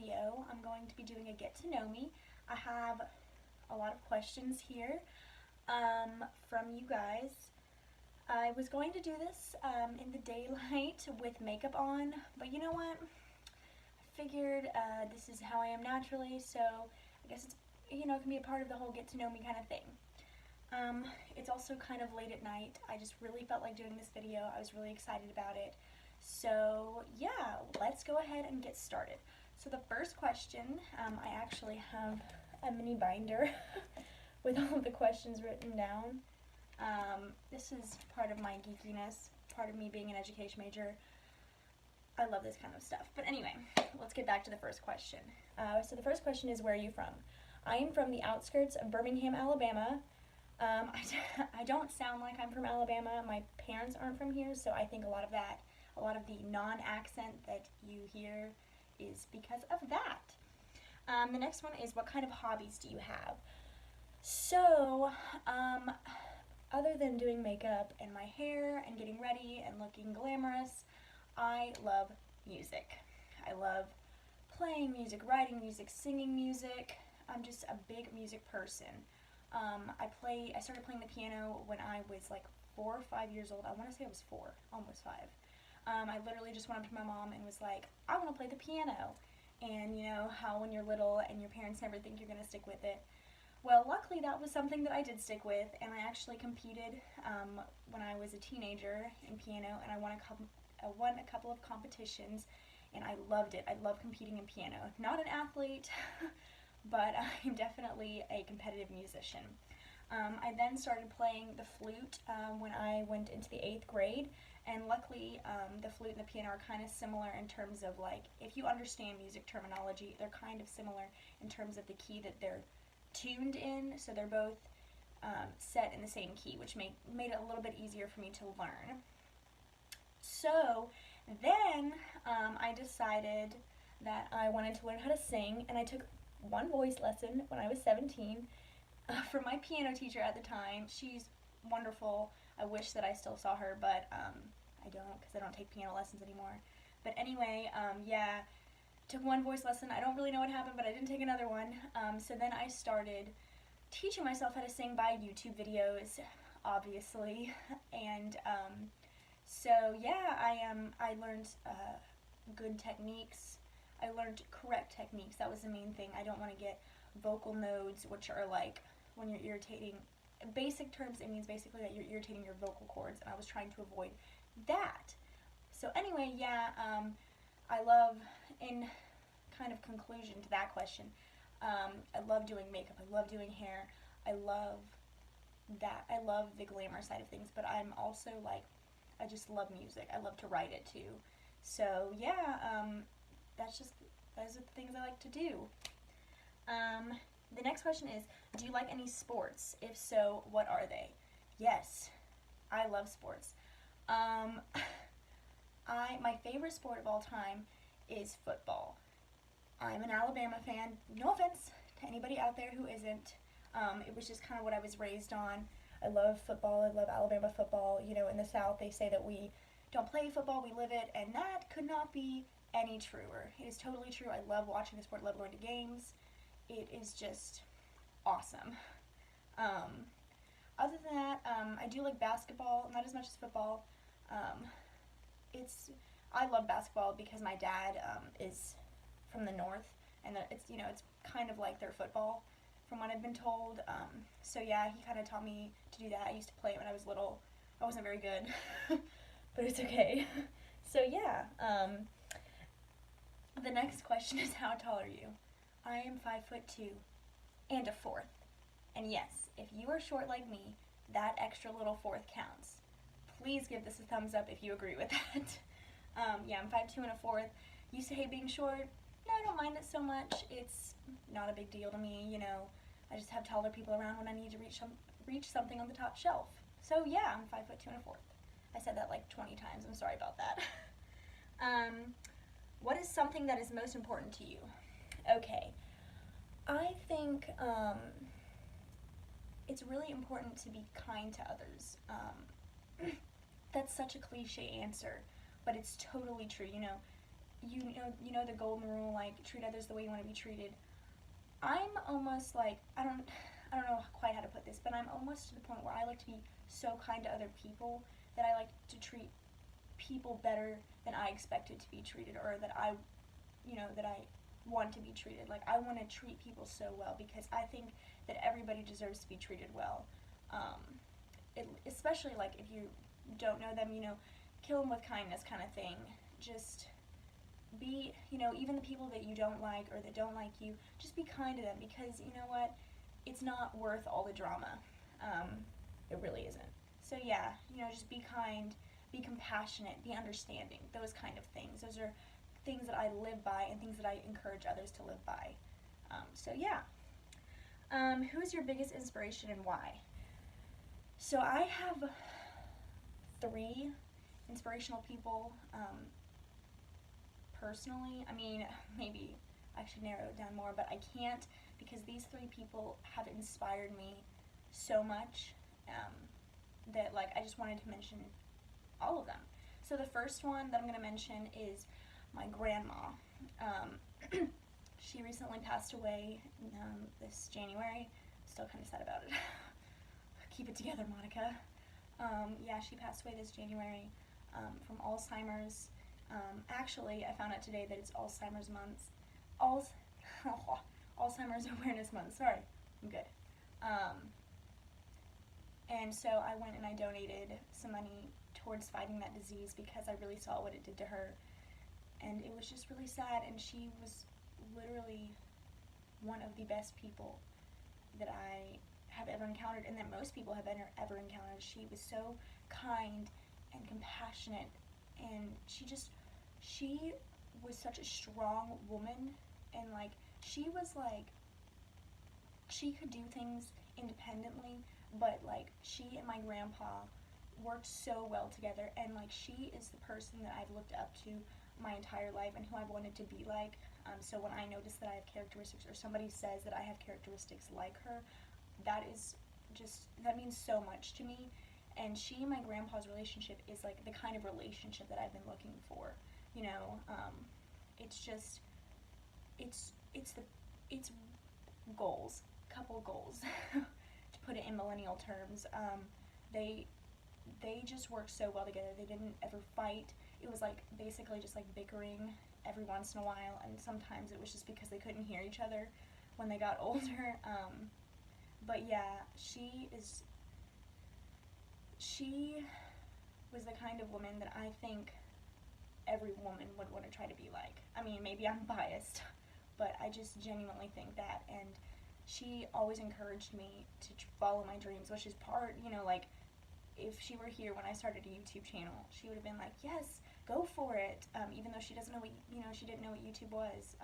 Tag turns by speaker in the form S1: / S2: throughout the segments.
S1: video, I'm going to be doing a get to know me. I have a lot of questions here from you guys. I was going to do this in the daylight with makeup on, but you know what? I figured this is how I am naturally, so I guess it's, it can be a part of the whole get to know me kind of thing. It's also kind of late at night. I just really felt like doing this video. I was really excited about it. So yeah, let's go ahead and get started. So the first question, I actually have a mini binder with all of the questions written down. This is part of my geekiness, part of me being an education major. I love this kind of stuff. But anyway, let's get back to the first question. So the first question is, where are you from? I am from the outskirts of Birmingham, Alabama. I don't sound like I'm from Alabama. My parents aren't from here, so I think a lot of the non-accent that you hear is because of that. The next one is, what kind of hobbies do you have? So, other than doing makeup and my hair and getting ready and looking glamorous, I love music. I love playing music, writing music, singing music. I'm just a big music person. I started playing the piano when I was like 4 or 5 years old. I want to say I was 4, almost 5. I literally just went up to my mom and was like, I want to play the piano. And you know how when you're little and your parents never think you're going to stick with it. Well, luckily that was something that I did stick with, and I actually competed when I was a teenager in piano, and I won a couple of competitions, and I loved it. I love competing in piano. Not an athlete, but I'm definitely a competitive musician. I then started playing the flute when I went into the 8th grade, and luckily the flute and the piano are kind of similar in terms of, like, if you understand music terminology, they're kind of similar in terms of the key that they're tuned in, so they're both set in the same key, which made it a little bit easier for me to learn. So then I decided that I wanted to learn how to sing, and I took one voice lesson when I was 17 from my piano teacher at the time. She's wonderful. I wish that I still saw her, but I don't, because I don't take piano lessons anymore. But anyway, yeah, took one voice lesson. I don't really know what happened, but I didn't take another one. So then I started teaching myself how to sing by YouTube videos, obviously. And so yeah, I learned good techniques. I learned correct techniques. That was the main thing. I don't want to get vocal nodes, which are like when you're irritating. Basic terms, it means basically that you're irritating your vocal cords, and I was trying to avoid that. So anyway, yeah, I love, in kind of conclusion to that question, I love doing makeup, I love doing hair, I love that, I love the glamour side of things, but I'm also like, I just love music, I love to write it too. So yeah, those are the things I like to do. The next question is, do you like any sports? If so, what are they? Yes, I love sports. My favorite sport of all time is football. I'm an Alabama fan. No offense to anybody out there who isn't. It was just kind of what I was raised on. I love football. I love Alabama football. You know, in the South, they say that we don't play football, we live it, and that could not be any truer. It is totally true. I love watching the sport, love going to games. It is just awesome. Other than that, I do like basketball, not as much as football. I love basketball because my dad is from the north, and it's kind of like their football, from what I've been told. So yeah, he kind of taught me to do that. I used to play it when I was little. I wasn't very good, but it's okay. So yeah, the next question is, how tall are you? I am 5'2" and a 4th. And yes, if you are short like me, that extra little 4th counts. Please give this a thumbs up if you agree with that. Yeah, I'm 5'2" and a 4th. Used to hate being short. No, I don't mind it so much. It's not a big deal to me, you know. I just have taller people around when I need to reach something on the top shelf. So yeah, I'm 5'2" and a 4th. I said that like 20 times. I'm sorry about that. What is something that is most important to you? Okay, I think it's really important to be kind to others. That's such a cliche answer, but it's totally true. You know, you know the golden rule, like treat others the way you want to be treated. I'm almost like I don't know quite how to put this, but I'm almost to the point where I like to be so kind to other people that I like to treat people better than I expected to be treated, or that I want to be treated. Like, I want to treat people so well because I think that everybody deserves to be treated well. Um, Especially like if you don't know them, kill them with kindness kind of thing. Just be, even the people that you don't like or that don't like you, just be kind to them because you know what? It's not worth all the drama. Um, it really isn't. So yeah, just be kind, be compassionate, be understanding. Those kind of things. Those are things that I live by and things that I encourage others to live by. So yeah. Who is your biggest inspiration and why? So I have three inspirational people. Personally, I mean, maybe I should narrow it down more, but I can't because these three people have inspired me so much that like I just wanted to mention all of them. So the first one that I'm going to mention is my grandma. Um, she recently passed away this January. Still kind of sad about it. Keep it together, Monica. Yeah, she passed away this January from Alzheimer's. Actually, I found out today that it's Alzheimer's month. Alzheimer's Awareness Month. Sorry, I'm good. And so I went and I donated some money towards fighting that disease because I really saw what it did to her. And it was just really sad, and she was literally one of the best people that I have ever encountered and that most people have ever encountered. She was so kind and compassionate, and she was such a strong woman, and like she could do things independently, but like she and my grandpa worked so well together, and like she is the person that I've looked up to my entire life and who I've wanted to be like. So when I notice that I have characteristics, or somebody says that I have characteristics like her, that means so much to me. And she and my grandpa's relationship is like the kind of relationship that I've been looking for. It's just it's goals, couple goals, to put it in millennial terms. They just worked so well together. They didn't ever fight. It was like basically just like bickering every once in a while, and sometimes it was just because they couldn't hear each other when they got older. But yeah, she was the kind of woman that I think every woman would want to try to be like. I mean, maybe I'm biased, but I just genuinely think that. And she always encouraged me to follow my dreams, which is part, like, if she were here when I started a YouTube channel, she would have been like, yes, go for it. Even though she doesn't know what, she didn't know what YouTube was.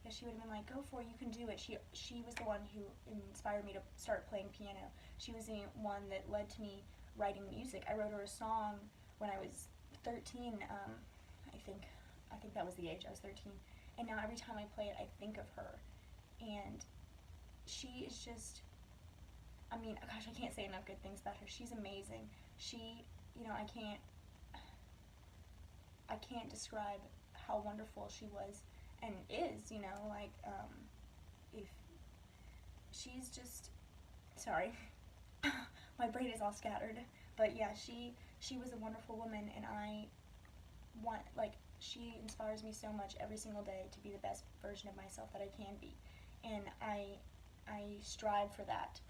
S1: Yeah, she would have been like, go for it, you can do it. She was the one who inspired me to start playing piano. She was the one that led to me writing music. I wrote her a song when I was 13. I think that was the age. I was 13. And now every time I play it, I think of her. And she is just, I mean, gosh, I can't say enough good things about her. She's amazing. She, I can't describe how wonderful she was and is, if she's just, sorry, my brain is all scattered, but yeah, she was a wonderful woman, and she inspires me so much every single day to be the best version of myself that I can be, and I strive for that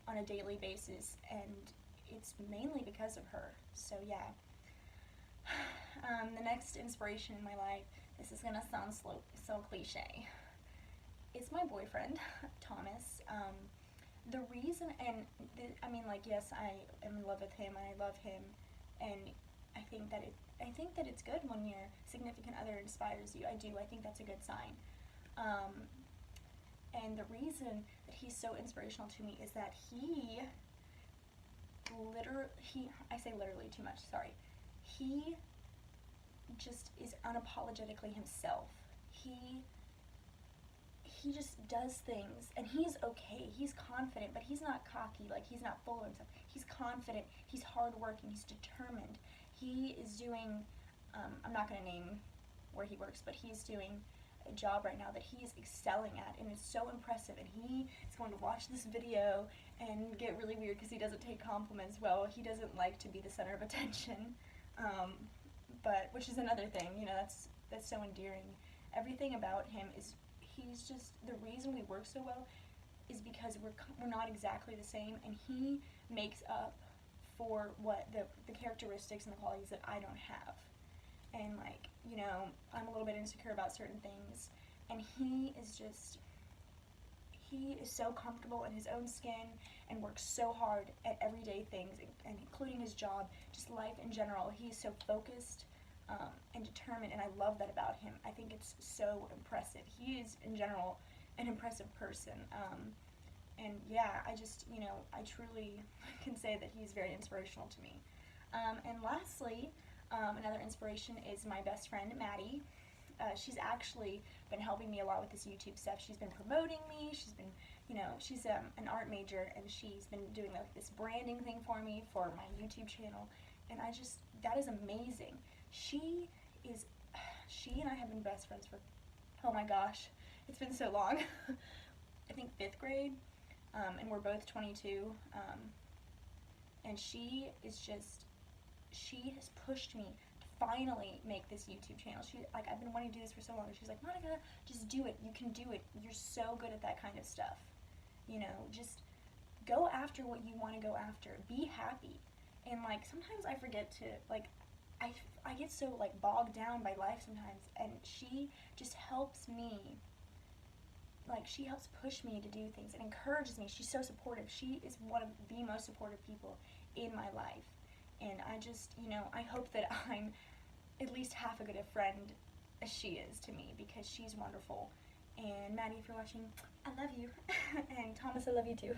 S1: on a daily basis, and it's mainly because of her. So yeah. The next inspiration in my life, this is gonna sound so cliche. It's my boyfriend, Thomas. The reason, yes, I am in love with him, and I love him, and I think that it's good when your significant other inspires you. I do. I think that's a good sign. And the reason that he's so inspirational to me is that I say literally too much, sorry. He just is unapologetically himself. He just does things, and he's okay. He's confident, but he's not cocky. Like, he's not full of himself. He's confident. He's hardworking. He's determined. He is doing, I'm not going to name where he works, but he's doing a job right now that he is excelling at, and it's so impressive, and he is going to watch this video and get really weird because he doesn't take compliments well. He doesn't like to be the center of attention, but which is another thing, you know, that's so endearing. Everything about him is, he's just, the reason we work so well is because we're not exactly the same, and he makes up for what the characteristics and the qualities that I don't have. And like, you know, I'm a little bit insecure about certain things, and he is so comfortable in his own skin and works so hard at everyday things, and including his job, just life in general. He's so focused and determined, and I love that about him. I think it's so impressive. He is, in general, an impressive person. And yeah, I just, you know, I truly can say that he's very inspirational to me. And lastly, another inspiration is my best friend, Maddie. She's actually been helping me a lot with this YouTube stuff. She's been promoting me. She's been, you know, she's an art major, and she's been doing like this branding thing for me for my YouTube channel. And I just, that is amazing. She and I have been best friends for, oh my gosh, it's been so long. I think 5th grade, and we're both 22, and she has pushed me to finally make this YouTube channel. I've been wanting to do this for so long, and she's like, Monica, just do it, you can do it, you're so good at that kind of stuff, you know, just go after what you want to go after, be happy. And like, sometimes I forget to, like, I get so like bogged down by life sometimes, and she just helps me, like, she helps push me to do things and encourages me. She's so supportive. She is one of the most supportive people in my life, and I just, you know, I hope that I'm at least half as good a friend as she is to me, because she's wonderful. And Maddie, if you're watching, I love you. And Thomas, I love you too.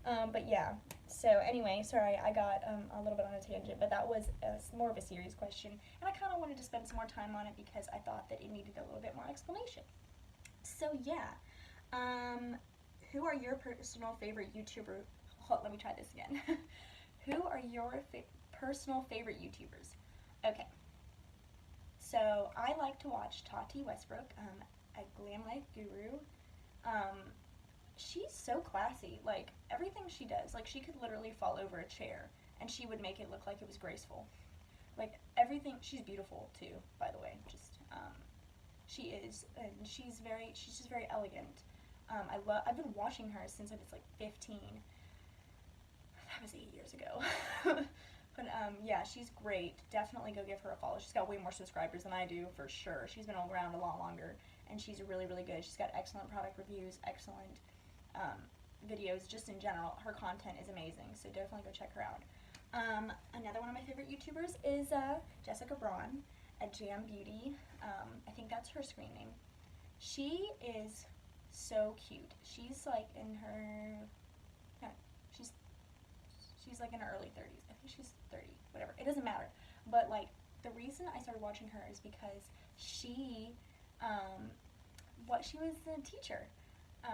S1: But yeah, so anyway, sorry, I got a little bit on a tangent, but that was more of a serious question, and I kind of wanted to spend some more time on it because I thought that it needed a little bit more explanation. So yeah, who are your personal favorite YouTuber? Let me try this again. Who are your personal favorite YouTubers? Okay, so I like to watch Tati Westbrook, a Glam Life Guru. She's so classy. Like, everything she does, like, she could literally fall over a chair and she would make it look like it was graceful. Like, everything. She's beautiful too, by the way. Just she is, and she's just very elegant. I've been watching her since I was like 15. That was 8 years ago. But yeah, she's great. Definitely go give her a follow. She's got way more subscribers than I do, for sure. She's been around a lot longer, and she's really, really good. She's got excellent product reviews, excellent videos, just in general. Her content is amazing, so definitely go check her out. Another one of my favorite YouTubers is Jessica Braun at Jam Beauty. I think that's her screen name. She is so cute. She's like in her, no, she's like in her early 30s. I think she's 30, whatever. It doesn't matter. But like, the reason I started watching her is because she was a teacher.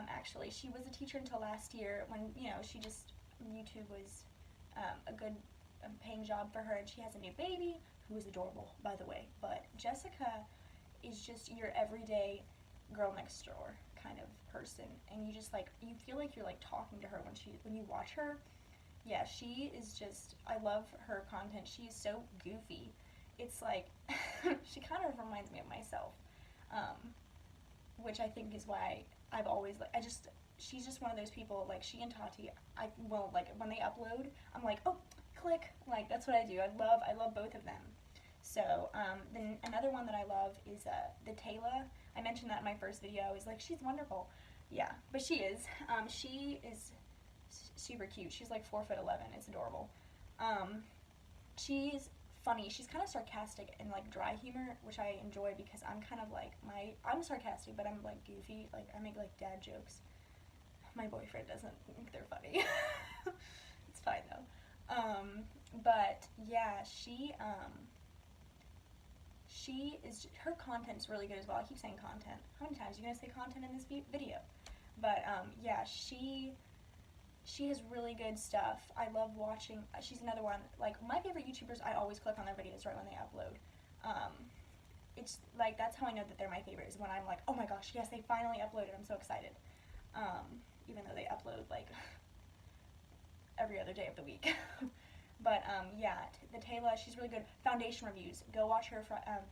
S1: Actually, she was a teacher until last year, when, you know, YouTube was a good paying job for her, and she has a new baby who is adorable, by the way. But Jessica is just your everyday girl next door kind of person, and you just, like, you feel like you're like talking to her when you watch her. Yeah, she is just, I love her content. She is so goofy. It's like she kind of reminds me of myself, which I think is why I've always, like, she's just one of those people, like, she and Tati, I will, like, when they upload, I'm like, oh, click, like, that's what I do. I love both of them. So, then another one that I love is, the Taylor. I mentioned that in my first video. I was like, she's wonderful. Yeah, but she is super cute. She's like 4'11". It's adorable. She's funny. She's kind of sarcastic and like dry humor, which I enjoy because I'm kind of like, I'm sarcastic, but I'm like goofy. Like, I make like dad jokes. My boyfriend doesn't think they're funny. It's fine though. But yeah, her content's really good as well. I keep saying content. How many times are you gonna say content in this video? But yeah, she has really good stuff. I love watching. She's another one. Like, my favorite YouTubers, I always click on their videos right when they upload. it's like, that's how I know that they're my favorite, is when I'm like, oh my gosh, yes, they finally uploaded, I'm so excited. Even though they upload like every other day of the week. But yeah, the Taylor, she's really good. Foundation reviews. Go watch her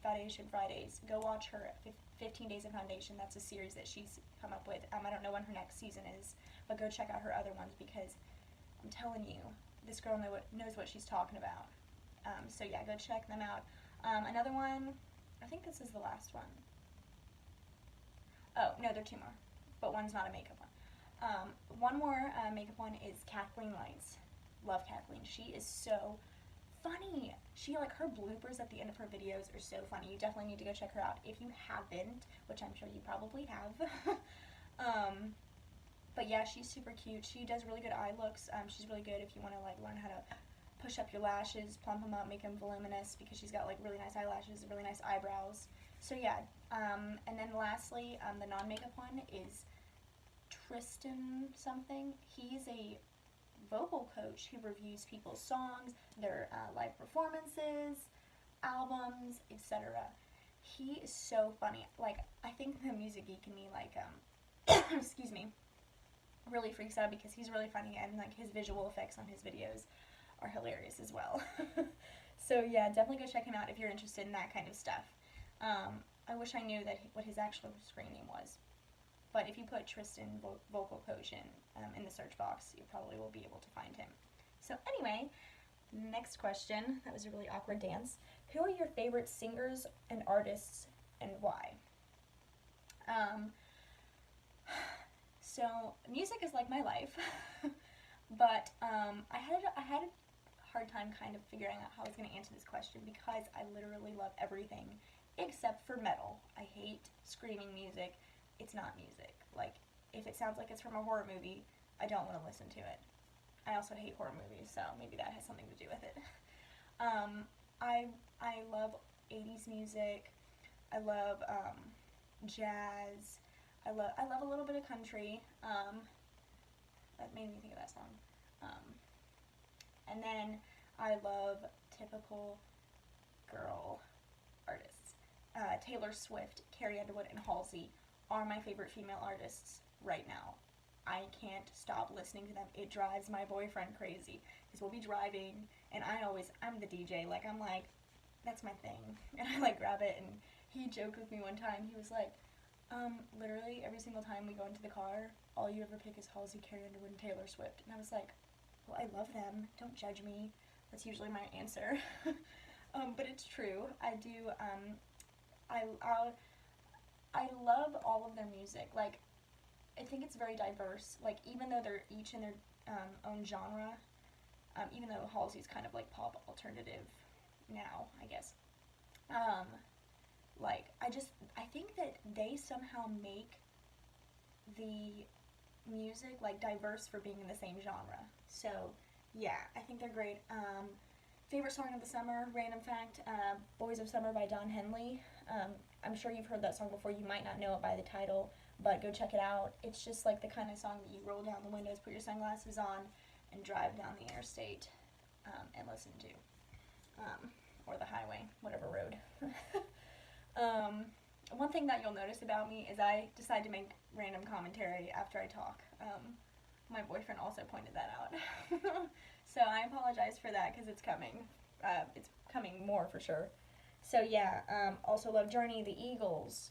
S1: Foundation Fridays. Go watch her 15 Days of Foundation. That's a series that she's come up with. I don't know when her next season is, but go check out her other ones, because I'm telling you, this girl knows what she's talking about. So yeah, go check them out. Another one, I think this is the last one. Oh, no, there are two more, but one's not a makeup one. One more makeup one is Kathleen Lights. Love Kathleen. She is so funny. Like, her bloopers at the end of her videos are so funny. You definitely need to go check her out if you haven't, which I'm sure you probably have. But yeah, she's super cute. She does really good eye looks. She's really good if you want to like learn how to push up your lashes, plump them up, make them voluminous, because she's got like really nice eyelashes, really nice eyebrows. So yeah, and then lastly, the non-makeup one is Tristan something. He's a vocal coach who reviews people's songs, their live performances, albums, etc. He is so funny. Like, I think the music geek in me, like, excuse me, really freaks out, because he's really funny, and like his visual effects on his videos are hilarious as well. So yeah, definitely go check him out if you're interested in that kind of stuff. I wish I knew what his actual screen name was. But if you put Tristan vocal coach in the search box, you probably will be able to find him. So anyway, next question. That was a really awkward dance. Who are your favorite singers and artists, and why? So music is like my life, but I had a hard time kind of figuring out how I was going to answer this question, because I literally love everything except for metal. I hate screaming music. It's not music. Like, if it sounds like it's from a horror movie, I don't want to listen to it. I also hate horror movies, so maybe that has something to do with it. I love 80s music. I love jazz. I love a little bit of country. That made me think of that song. And then I love typical girl artists. Taylor Swift, Carrie Underwood, and Halsey are my favorite female artists right now. I can't stop listening to them. It drives my boyfriend crazy, because we'll be driving, and I'm the DJ. Like, I'm like, that's my thing. And I like grab it, and he joked with me one time. He was like, literally every single time we go into the car, all you ever pick is Halsey, Carrie Underwood, and Taylor Swift. And I was like, well, I love them. Don't judge me. That's usually my answer. But it's true. I do. I love all of their music. Like, I think it's very diverse. Like, even though they're each in their own genre, even though Halsey's kind of like pop alternative now, I guess. Like, I think that they somehow make the music like diverse for being in the same genre. So yeah, I think they're great. Favorite song of the summer, random fact, Boys of Summer by Don Henley. I'm sure you've heard that song before. You might not know it by the title, but go check it out. It's just like the kind of song that you roll down the windows, put your sunglasses on, and drive down the interstate and listen to. Or the highway, whatever road. One thing that you'll notice about me is I decide to make random commentary after I talk. My boyfriend also pointed that out. So I apologize for that, because it's coming. It's coming more for sure. So yeah, also love Journey, the Eagles.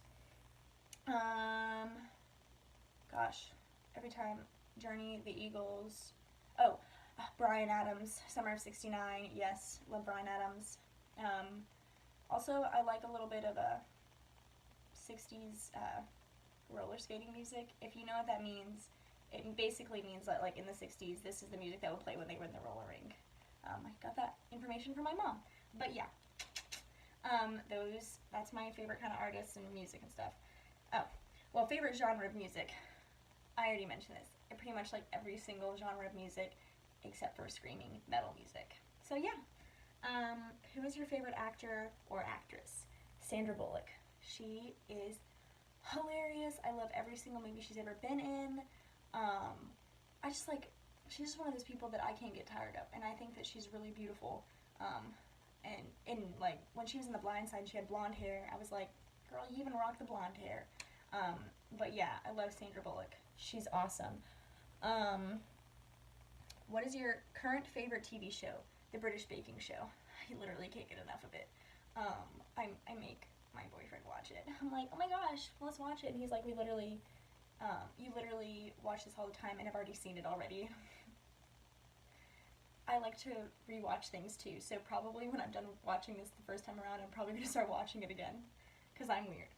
S1: Gosh, every time Journey, the Eagles. Oh, Bryan Adams, Summer of '69. Yes, love Bryan Adams. Also, I like a little bit of a 60s roller skating music. If you know what that means, it basically means that, like, in the 60s, this is the music that would play when they were in the roller rink. I got that information from my mom. But yeah, that's my favorite kind of artists and music and stuff. Oh, well, favorite genre of music. I already mentioned this. I pretty much like every single genre of music except for screaming metal music. So yeah. Who is your favorite actor or actress? Sandra Bullock. She is hilarious. I love every single movie she's ever been in. She's just one of those people that I can't get tired of, and I think that she's really beautiful. and in like when she was in The Blind Side, and she had blonde hair. I was like, girl, you even rock the blonde hair. But yeah, I love Sandra Bullock. She's awesome. What is your current favorite TV show? The British Baking Show. I literally can't get enough of it. I make my boyfriend watch it. I'm like, oh my gosh, let's watch it. And he's like, you literally watch this all the time, and I've already seen it already. I like to rewatch things too, so probably when I'm done watching this the first time around, I'm probably going to start watching it again, because I'm weird.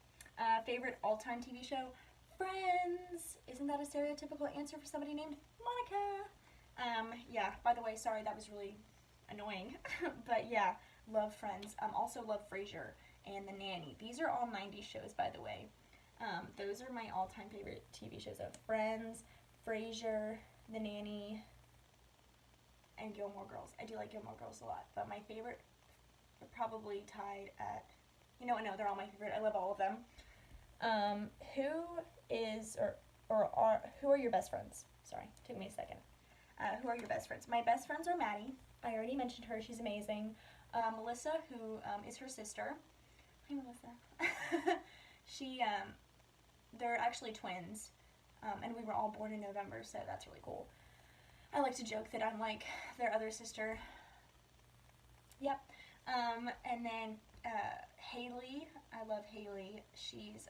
S1: Favorite all-time TV show? Friends! Isn't that a stereotypical answer for somebody named Monica? Yeah, by the way, sorry, that was really annoying. But yeah, love Friends. Also love Frasier and The Nanny. These are all 90s shows, by the way. Those are my all-time favorite TV shows of Friends, Frasier, The Nanny, and Gilmore Girls. I do like Gilmore Girls a lot, but my favorite are probably tied at, no, they're all my favorite. I love all of them. Who are your best friends? Sorry, took me a second. Who are your best friends? My best friends are Maddie. I already mentioned her. She's amazing. Melissa, who is her sister. Hi, Melissa. They're actually twins, and we were all born in November, so that's really cool. I like to joke that I'm like their other sister. Yep. And then Haley. I love Haley. She's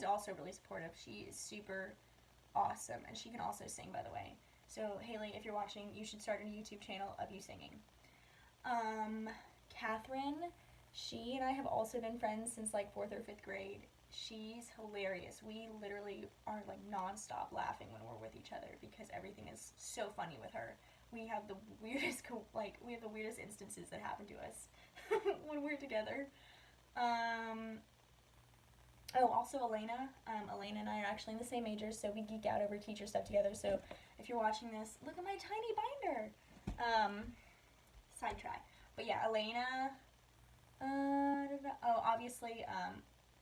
S1: also really supportive. She is super awesome, and she can also sing, by the way. So Haley, if you're watching, you should start a YouTube channel of you singing. Catherine, she and I have also been friends since like 4th or 5th grade. She's hilarious. We literally are like non-stop laughing when we're with each other because everything is so funny with her. We have the weirdest instances that happen to us when we're together. Also Elena. Elena and I are actually in the same majors, so we geek out over teacher stuff together. So if you're watching this, look at my tiny binder. Sidetrack. But yeah, Elena. Obviously,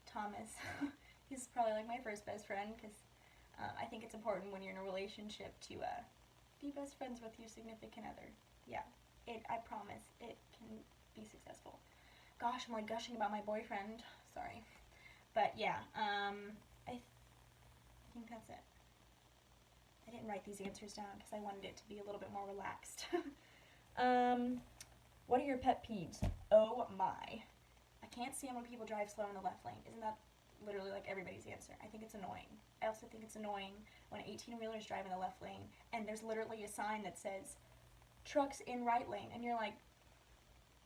S1: Thomas. He's probably like my first best friend because I think it's important when you're in a relationship to be best friends with your significant other. Yeah, I promise it can be successful. Gosh, I'm like gushing about my boyfriend. Sorry. But yeah, I think that's it. I didn't write these answers down because I wanted it to be a little bit more relaxed. What are your pet peeves? Oh my. I can't stand when people drive slow in the left lane. Isn't that literally like everybody's answer? I think it's annoying. I also think it's annoying when 18-wheelers drive in the left lane and there's literally a sign that says trucks in right lane and you're like,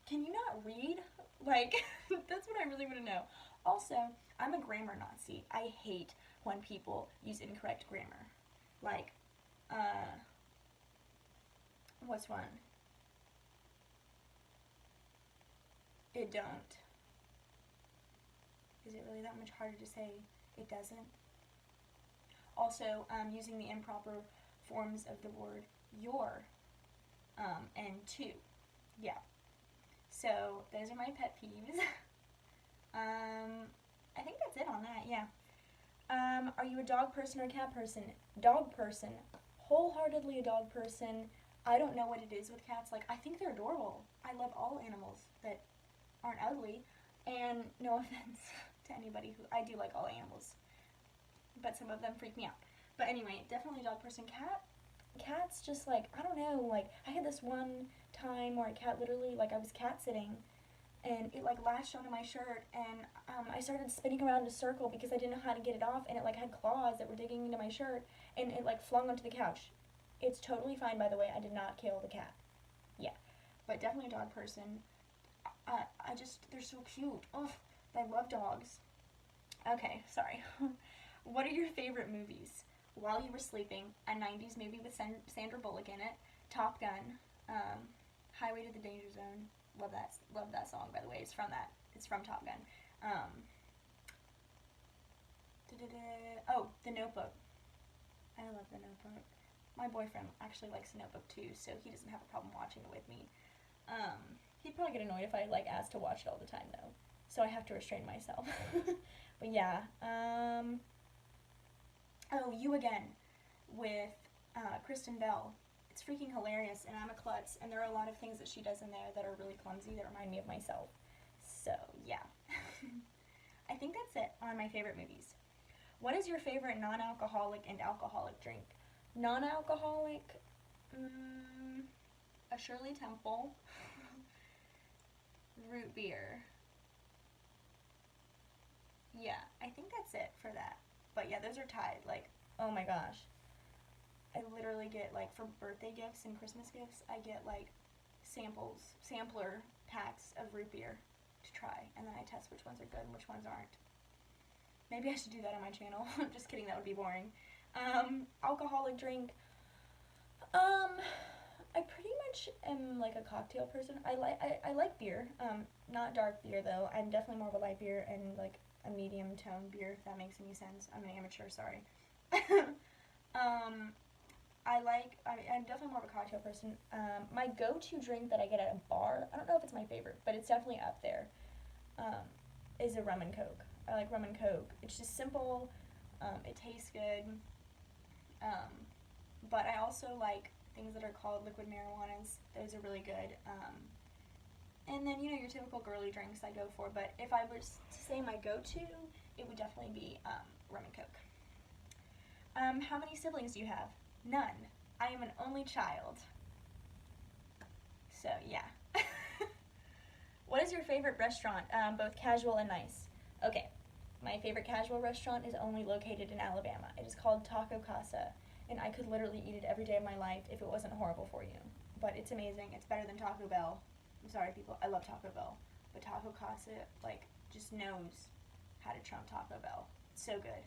S1: can you not read? Like, that's what I really want to know. Also, I'm a grammar Nazi. I hate when people use incorrect grammar. Like, what's one? It don't. Is it really that much harder to say it doesn't? Also, using the improper forms of the word your, and to. Yeah. So, those are my pet peeves. I think that's it on that, yeah. Are you a dog person or a cat person? Dog person. Wholeheartedly a dog person. I don't know what it is with cats. Like, I think they're adorable. I love all animals that aren't ugly. And no offense to anybody who... I do like all animals. But some of them freak me out. But anyway, definitely a dog person. Cats just, like, I don't know. Like, I had this one time where a cat literally, like, I was cat sitting. And it, like, latched onto my shirt, and I started spinning around in a circle because I didn't know how to get it off, and it, like, had claws that were digging into my shirt, and it, like, flung onto the couch. It's totally fine, by the way. I did not kill the cat. Yeah. But definitely a dog person. They're so cute. Oh, I love dogs. Okay, sorry. What are your favorite movies? While You Were Sleeping, a 90s movie with Sandra Bullock in it, Top Gun, Highway to the Danger Zone. Love that song, by the way. It's from Top Gun. The Notebook. I love The Notebook. My boyfriend actually likes The Notebook too, so he doesn't have a problem watching it with me. He'd probably get annoyed if I like asked to watch it all the time though, so I have to restrain myself. But yeah. You Again with Kristen Bell. It's freaking hilarious, and I'm a klutz, and there are a lot of things that she does in there that are really clumsy that remind me of myself. So, yeah. I think that's it on my favorite movies. What is your favorite non-alcoholic and alcoholic drink? Non-alcoholic, a Shirley Temple, root beer. Yeah, I think that's it for that. But yeah, those are tied. Like, oh my gosh. I literally get, like, for birthday gifts and Christmas gifts, I get, like, sampler packs of root beer to try. And then I test which ones are good and which ones aren't. Maybe I should do that on my channel. Just kidding, that would be boring. Alcoholic drink. I pretty much am like a cocktail person. I like beer. Not dark beer though. I'm definitely more of a light beer and like a medium tone beer, if that makes any sense. I'm an amateur, sorry. I'm definitely more of a cocktail person. My go-to drink that I get at a bar, I don't know if it's my favorite, but it's definitely up there, is a rum and coke. I like rum and coke. It's just simple. It tastes good. But I also like things that are called liquid marijuanas. Those are really good. And then, your typical girly drinks I go for. But if I was to say my go-to, it would definitely be rum and coke. How many siblings do you have? None. I am an only child. So, yeah. What is your favorite restaurant, both casual and nice? Okay, my favorite casual restaurant is only located in Alabama. It is called Taco Casa, and I could literally eat it every day of my life if it wasn't horrible for you. But it's amazing. It's better than Taco Bell. I'm sorry, people. I love Taco Bell. But Taco Casa, just knows how to trump Taco Bell. It's so good.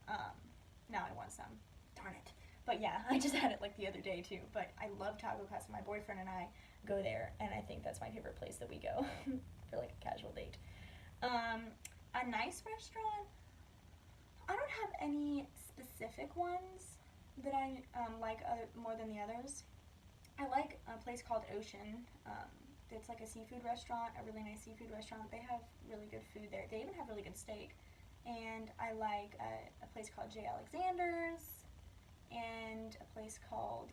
S1: Now I want some. Darn it. But yeah, I just had it the other day too. But I love Taco Casa. My boyfriend and I go there, and I think that's my favorite place that we go for a casual date. A nice restaurant, I don't have any specific ones that I like more than the others. I like a place called Ocean. It's like a seafood restaurant, a really nice seafood restaurant. They have really good food there. They even have really good steak. And I like a place called J. Alexander's and a place called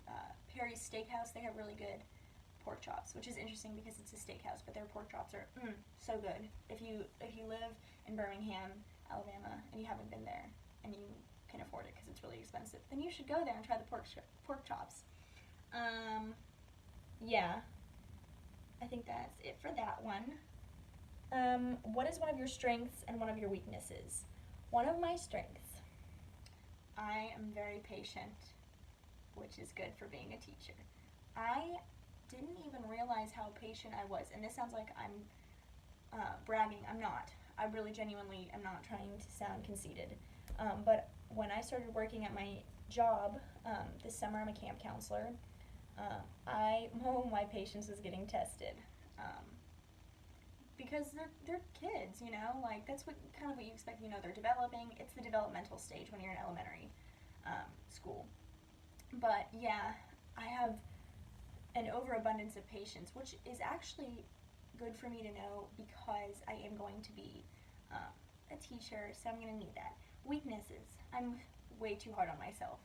S1: Perry's Steakhouse. They have really good pork chops, which is interesting because it's a steakhouse, but their pork chops are so good. If you live in Birmingham, Alabama, and you haven't been there, and you can afford it because it's really expensive, then you should go there and try the pork chops. Yeah, I think that's it for that one. What is one of your strengths and one of your weaknesses? One of my strengths, I am very patient, which is good for being a teacher. I didn't even realize how patient I was, and this sounds like I'm bragging. I'm not. I really genuinely am not trying to sound conceited. But when I started working at my job this summer, I'm a camp counselor. My patience was getting tested because they're kids, that's what you expect. They're developing. It's the developmental stage when you're in elementary school. But yeah, I have an overabundance of patience, which is actually good for me to know because I am going to be a teacher, so I'm going to need that. Weaknesses. I'm way too hard on myself.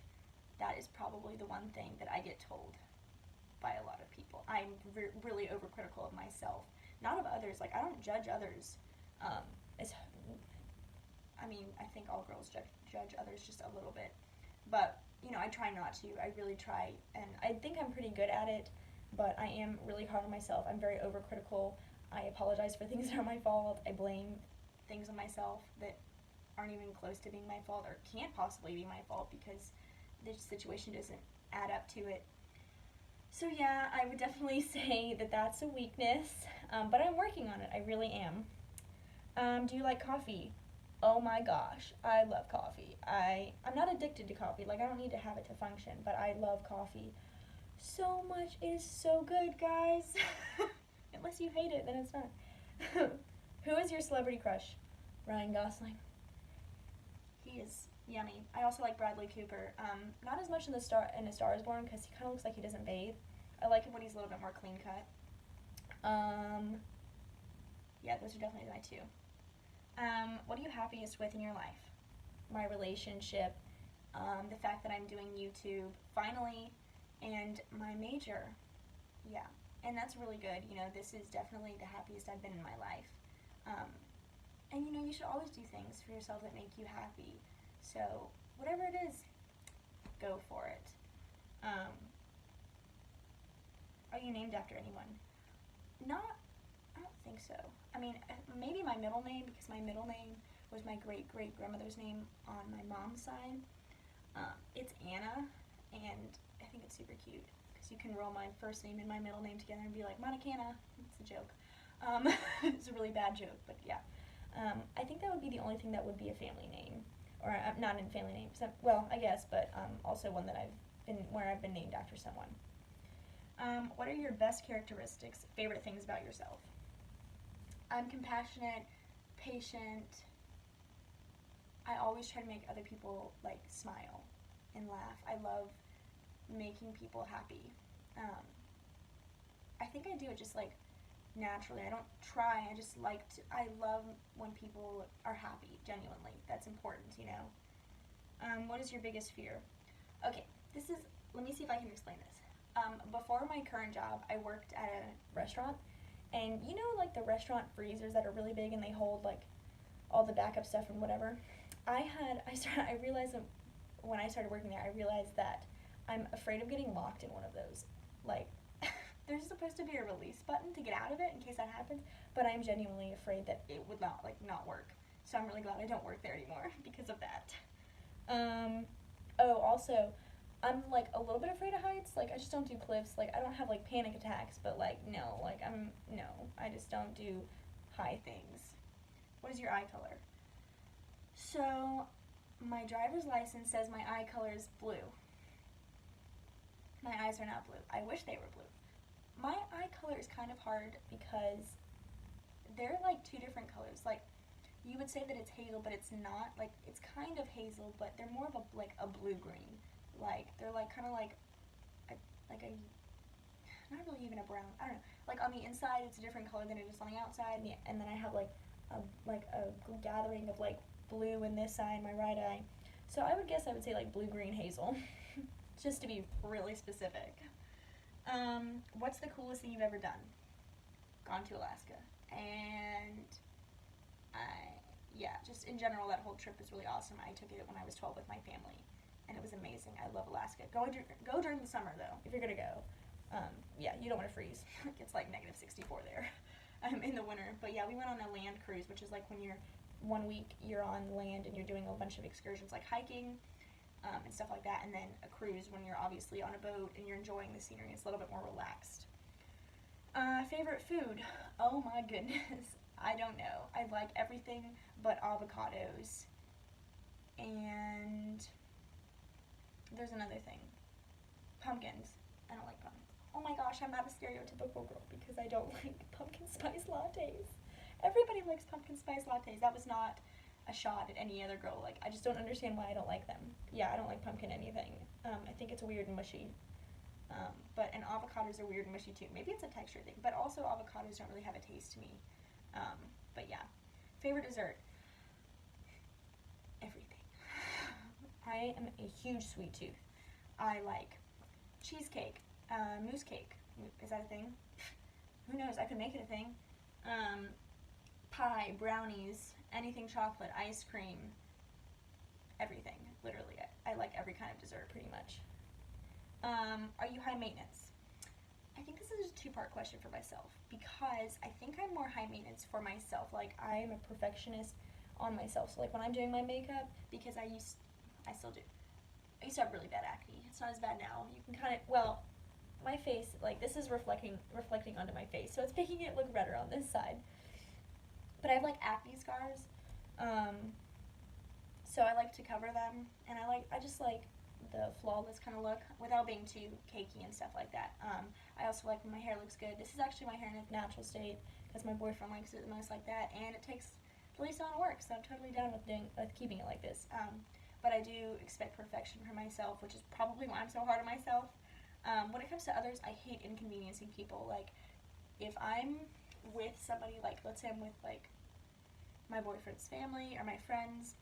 S1: That is probably the one thing that I get told by a lot of people. I'm really overcritical of myself. Not of others. I don't judge others. I think all girls judge others just a little bit. But, I try not to. I really try. And I think I'm pretty good at it, but I am really hard on myself. I'm very overcritical. I apologize for things that are my fault. I blame things on myself that aren't even close to being my fault or can't possibly be my fault because the situation doesn't add up to it. So yeah, I would definitely say that that's a weakness, but I'm working on it. I really am. Do you like coffee? Oh my gosh, I love coffee. I'm not addicted to coffee. I don't need to have it to function, but I love coffee so much. It is so good, guys. Unless you hate it, then it's not. Who is your celebrity crush? Ryan Gosling. He is yummy. I also like Bradley Cooper. Not as much in A Star Is Born because he kind of looks like he doesn't bathe. I like him when he's a little bit more clean cut. Yeah, those are definitely my two. What are you happiest with in your life? My relationship, the fact that I'm doing YouTube finally, and my major. Yeah, and that's really good. You know, this is definitely the happiest I've been in my life. Um, and you know, you should always do things for yourself that make you happy. So, whatever it is, go for it. Um, are you named after anyone? Not, I don't think so. I mean, maybe my middle name, because my middle name was my great great grandmother's name on my mom's side. It's Anna, and I think it's super cute because you can roll my first name and my middle name together and be like Monicana. It's a joke. It's a really bad joke, but yeah. I think that would be the only thing that would be a family name, or not in family name. Well, I guess, but also one that I've been named after someone. What are your best characteristics, favorite things about yourself? I'm compassionate, patient. I always try to make other people like smile and laugh. I love making people happy. Um, I think I do it just like naturally. I don't try. I just like to. I love when people are happy. Genuinely, that's important. You know. What is your biggest fear? Okay, this is. Let me see if I can explain this. Before my current job, I worked at a restaurant, and you know, like the restaurant freezers that are really big and they hold like all the backup stuff and whatever. I realized that when I started working there, I realized that I'm afraid of getting locked in one of those. Like, there's supposed to be a release button to get out of it in case that happens, but I'm genuinely afraid that it would not work. So I'm really glad I don't work there anymore because of that. Oh, also, I'm like a little bit afraid of heights. Like, I just don't do cliffs. Like, I don't have like panic attacks, but like, no, no, I just don't do high things. What is your eye color? So, my driver's license says my eye color is blue. My eyes are not blue. I wish they were blue. My eye color is kind of hard because they're like two different colors. Like, you would say that it's hazel, but it's not. Like, it's kind of hazel, but they're more of a blue green. Like, they're like kind of like a not really even a brown. I don't know. Like on the inside, it's a different color than it is on the outside, and then I have a gathering of like blue in this side, my right eye. So I would guess I would say like blue, green, hazel, just to be really specific. What's the coolest thing you've ever done? Gone to Alaska, and yeah, just in general, that whole trip was really awesome. I took it when I was 12 with my family, and it was amazing. I love Alaska. Go during the summer though, if you're gonna go. Yeah, you don't want to freeze. It's like negative 64 there in the winter. But yeah, we went on a land cruise, which is like when you're 1 week you're on land and you're doing a bunch of excursions like hiking and stuff like that, and then a cruise when you're obviously on a boat and you're enjoying the scenery. It's a little bit more relaxed. Favorite food? Oh my goodness. I don't know. I like everything but avocados. And there's another thing. Pumpkins. I don't like pumpkins. Oh my gosh, I'm not a stereotypical girl because I don't like pumpkin spice lattes. Everybody likes pumpkin spice lattes. That was not a shot at any other girl. Like, I just don't understand why I don't like them. Yeah, I don't like pumpkin anything. I think it's weird and mushy. And avocados are weird and mushy too. Maybe it's a texture thing, but also avocados don't really have a taste to me. But yeah. Favorite dessert? Everything. I am a huge sweet tooth. I like cheesecake, mousse cake. Is that a thing? Who knows? I could make it a thing. Pie, brownies, anything chocolate, ice cream, everything. Literally, I like every kind of dessert pretty much. Are you high maintenance? I think this is a two-part question for myself because I think I'm more high maintenance for myself. Like, I'm a perfectionist on myself. So like when I'm doing my makeup, because I still do. I used to have really bad acne. It's not as bad now. You can kind of, well, my face, like this is reflecting onto my face, so it's making it look redder on this side. But I have like acne scars, so I like to cover them, and I just like the flawless kind of look without being too cakey and stuff like that. I also like when my hair looks good. This is actually my hair in its natural state because my boyfriend likes it the most like that, and it takes the least amount of work, so I'm totally down with keeping it like this. But I do expect perfection for myself, which is probably why I'm so hard on myself. When it comes to others, I hate inconveniencing people. Like, if I'm with somebody, like, let's say I'm with, like, my boyfriend's family or my friends,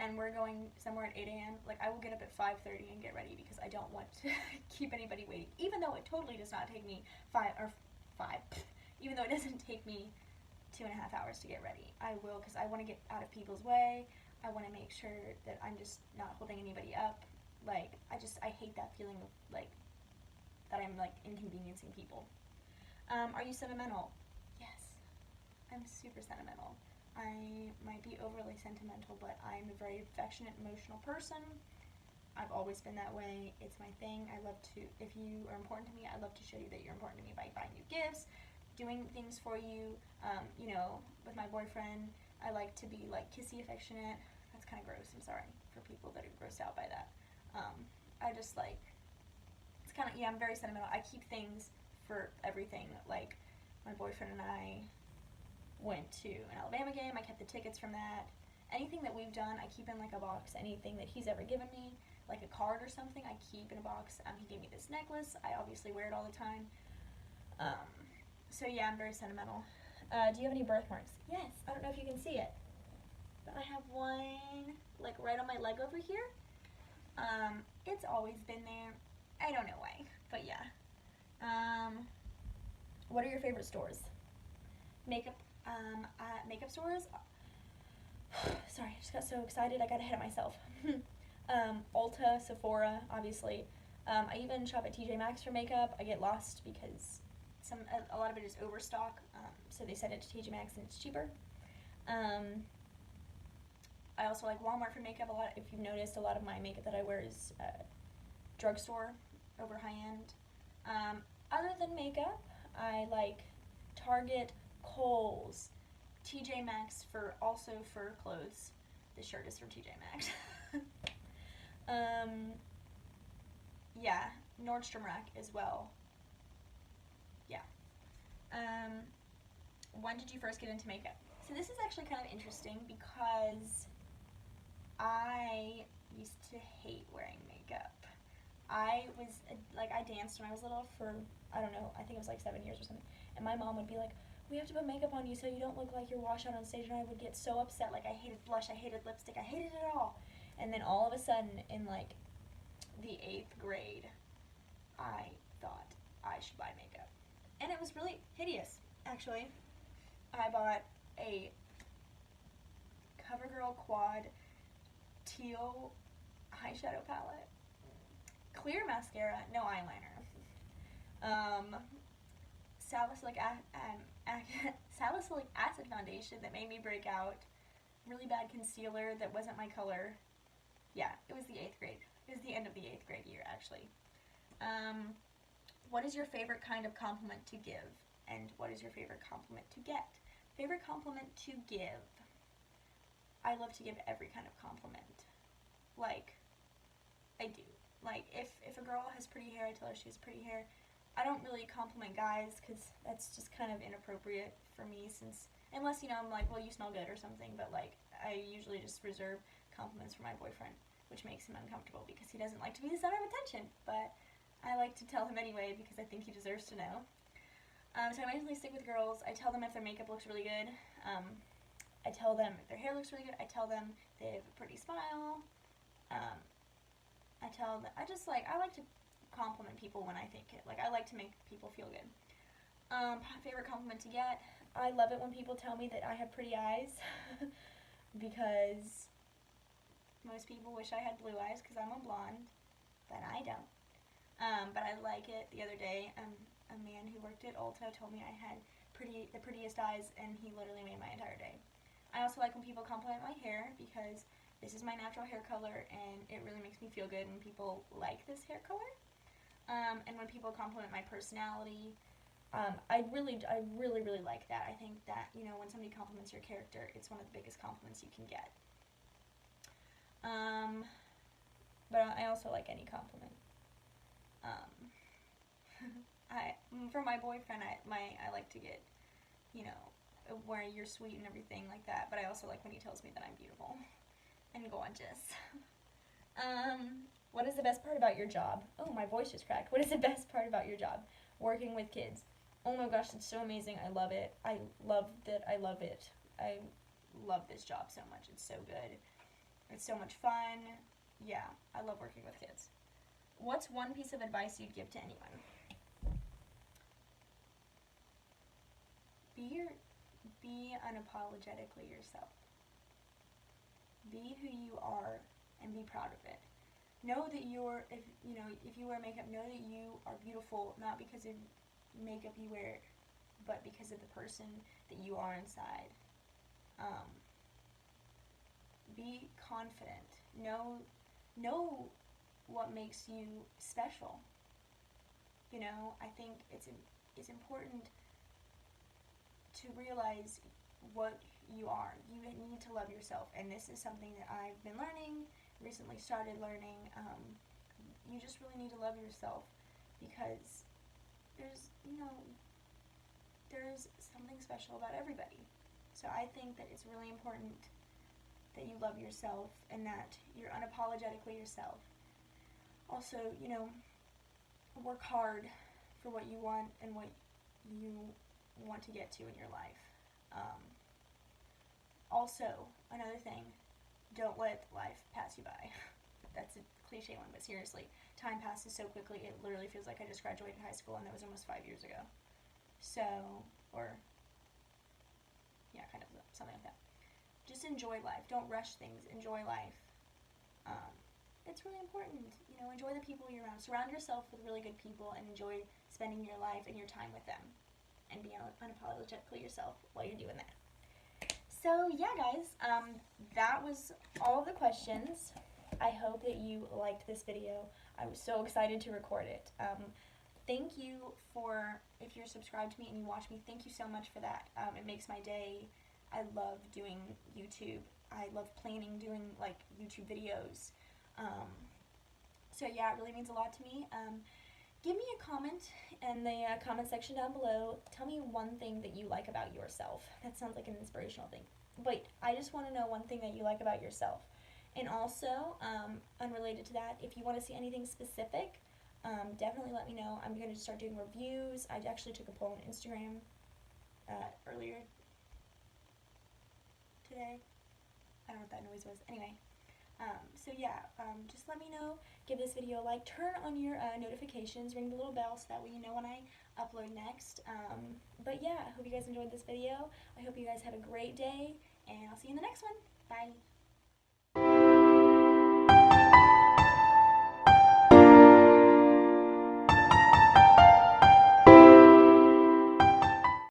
S1: and we're going somewhere at 8 a.m., like, I will get up at 5:30 and get ready because I don't want to keep anybody waiting. Even though it totally does not take me even though it doesn't take me 2.5 hours to get ready. I will, because I want to get out of people's way. I want to make sure that I'm just not holding anybody up. Like, I hate that feeling of, like, that I'm, like, inconveniencing people. Are you sentimental? Yes. I'm super sentimental. I might be overly sentimental, but I'm a very affectionate, emotional person. I've always been that way. It's my thing. I love to, if you are important to me, I love to show you that you're important to me by buying you gifts, doing things for you. You know, with my boyfriend, I like to be, like, kissy affectionate. That's kind of gross. I'm sorry for people that are grossed out by that. I just, like, it's kind of, yeah, I'm very sentimental. I keep things for everything. Like, my boyfriend and I went to an Alabama game. I kept the tickets from that. Anything that we've done, I keep in, like, a box. Anything that he's ever given me, like a card or something, I keep in a box. He gave me this necklace. I obviously wear it all the time. So, yeah, I'm very sentimental. Do you have any birthmarks? Yes. I don't know if you can see it, but I have one, like, right on my leg over here. It's always been there. I don't know why, but yeah. What are your favorite stores? Makeup stores. Sorry, I just got so excited. I got ahead of myself. Ulta, Sephora, obviously. I even shop at TJ Maxx for makeup. I get lost because a lot of it is overstock, so they send it to TJ Maxx and it's cheaper. I also like Walmart for makeup a lot. If you've noticed, a lot of my makeup that I wear is drugstore over high-end. Other than makeup, I like Target, Kohl's, TJ Maxx for clothes. This shirt is from TJ Maxx. Yeah, Nordstrom Rack as well. Yeah. When did you first get into makeup? So this is actually kind of interesting because I used to hate wearing makeup. I danced when I was little for, I don't know, I think it was like 7 years or something. And my mom would be like, we have to put makeup on you so you don't look like you're washed out on stage. And I would get so upset. Like, I hated blush, I hated lipstick, I hated it all. And then all of a sudden, in like the 8th grade, I thought I should buy makeup. And it was really hideous, actually. I bought a CoverGirl Quad teal eyeshadow palette, clear mascara, no eyeliner, salicylic acid foundation that made me break out, really bad concealer that wasn't my color. Yeah, it was the 8th grade. It was the end of the 8th grade year, actually. What is your favorite kind of compliment to give? And what is your favorite compliment to get? Favorite compliment to give. I love to give every kind of compliment. Like, I do. Like, if a girl has pretty hair, I tell her she has pretty hair. I don't really compliment guys because that's just kind of inappropriate for me, unless, you know, I'm like, well, you smell good or something, but, like, I usually just reserve compliments for my boyfriend, which makes him uncomfortable because he doesn't like to be the center of attention, but I like to tell him anyway because I think he deserves to know. So I usually stick with girls. I tell them if their makeup looks really good. I tell them if their hair looks really good. I tell them they have a pretty smile. I like to compliment people when I think it. Like, I like to make people feel good. Favorite compliment to get. I love it when people tell me that I have pretty eyes because most people wish I had blue eyes because I'm a blonde, but I don't. But I like it. The other day, a man who worked at Ulta told me I had the prettiest eyes, and he literally made my entire day. I also like when people compliment my hair because this is my natural hair color, and it really makes me feel good when people like this hair color. And when people compliment my personality, I really like that. I think that, you know, when somebody compliments your character, it's one of the biggest compliments you can get. But I also like any compliment. For my boyfriend, I like to get, you know, where you're sweet and everything like that, but I also like when he tells me that I'm beautiful and gorgeous. What is the best part about your job? Oh, my voice just cracked. What is the best part about your job? Working with kids. Oh my gosh, it's so amazing. I love it. I love it. I love this job so much. It's so good. It's so much fun. Yeah, I love working with kids. What's one piece of advice you'd give to anyone? Be unapologetically yourself. Be who you are and be proud of it. Know that if you wear makeup, know that you are beautiful, not because of makeup you wear, but because of the person that you are inside. Be confident. Know what makes you special. I think it's important to realize what you are. You need to love yourself, and this is something that I've been learning, recently started learning. You just really need to love yourself, because there's something special about everybody. So I think that it's really important that you love yourself and that you're unapologetically yourself. Also, work hard for what you want and what you want to get to in your life. Also, another thing, don't let life pass you by. That's a cliche one, but seriously, time passes so quickly, it literally feels like I just graduated high school, and that was almost 5 years ago. So, or, yeah, kind of something like that. Just enjoy life. Don't rush things. Enjoy life. It's really important. Enjoy the people you're around. Surround yourself with really good people and enjoy spending your life and your time with them. And be unapologetically yourself while you're doing that. So, yeah, guys, that was all of the questions. I hope that you liked this video. I was so excited to record it. Thank you if you're subscribed to me and you watch me, thank you so much for that. It makes my day. I love doing YouTube. I love planning, doing, YouTube videos. So, yeah, it really means a lot to me. Give me a comment in the comment section down below. Tell me one thing that you like about yourself. That sounds like an inspirational thing. Wait, I just want to know one thing that you like about yourself. And also, unrelated to that, if you want to see anything specific, definitely let me know. I'm going to start doing reviews. I actually took a poll on Instagram earlier today. I don't know what that noise was. Anyway, so yeah, just let me know. Give this video a like. Turn on your notifications. Ring the little bell so that way you know when I upload next. But yeah, I hope you guys enjoyed this video. I hope you guys have a great day, and I'll see you in the next one. Bye.